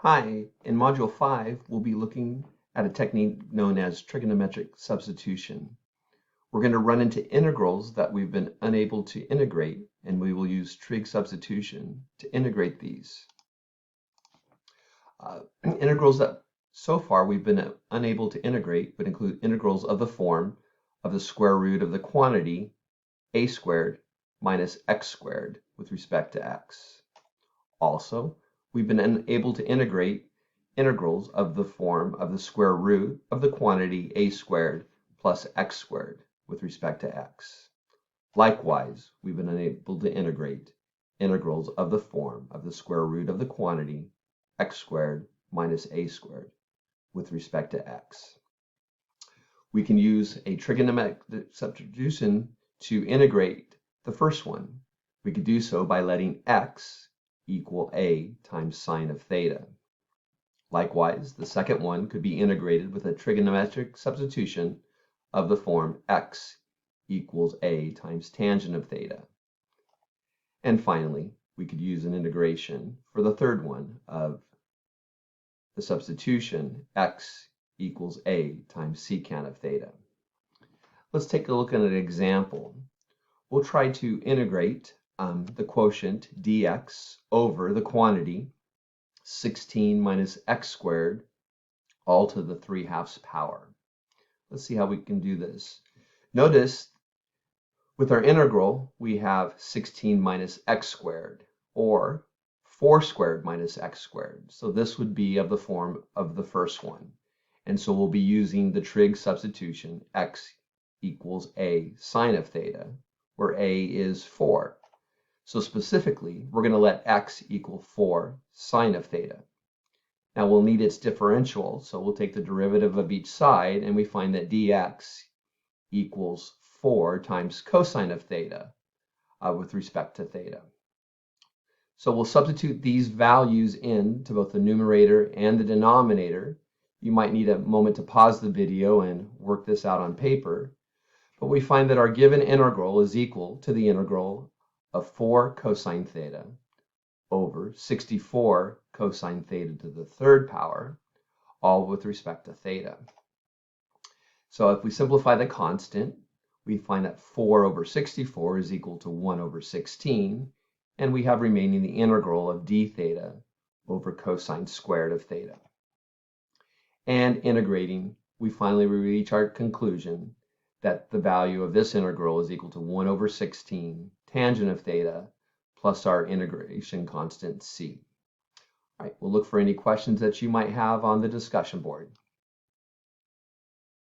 Hi, in Module 5, we'll be looking at a technique known as trigonometric substitution. We're going to run into integrals that we've been unable to integrate, and we will use trig substitution to integrate these. Integrals that so far we've been unable to integrate would include integrals of the form of the square root of the quantity a squared minus x squared with respect to x. Also, we've been unable to integrate integrals of the form of the square root of the quantity a squared plus x squared with respect to x. Likewise, we've been unable to integrate integrals of the form of the square root of the quantity x squared minus a squared with respect to x. We can use a trigonometric substitution to integrate the first one. We could do so by letting x equal a times sine of theta. Likewise, the second one could be integrated with a trigonometric substitution of the form x equals a times tangent of theta. And finally, we could use an integration for the third one of the substitution x equals a times secant of theta. Let's take a look at an example. We'll try to integrate the quotient dx over the quantity 16 minus x squared all to the 3/2 power. Let's see how we can do this. Notice with our integral we have 16 minus x squared, or 4 squared minus x squared. So this would be of the form of the first one. And so we'll be using the trig substitution x equals a sine of theta, where a is 4. So specifically, we're going to let x equal 4 sine of theta. Now we'll need its differential, so we'll take the derivative of each side, and we find that dx equals 4 times cosine of theta with respect to theta. So we'll substitute these values in to both the numerator and the denominator. You might need a moment to pause the video and work this out on paper. But we find that our given integral is equal to the integral of 4 cosine theta over 64 cosine theta to the 3rd power, all with respect to theta. So if we simplify the constant, we find that 4 over 64 is equal to 1 over 16, and we have remaining the integral of d theta over cosine squared of theta. And integrating, we finally reach our conclusion that the value of this integral is equal to 1 over 16 tangent of theta plus our integration constant c. All right, we'll look for any questions that you might have on the discussion board.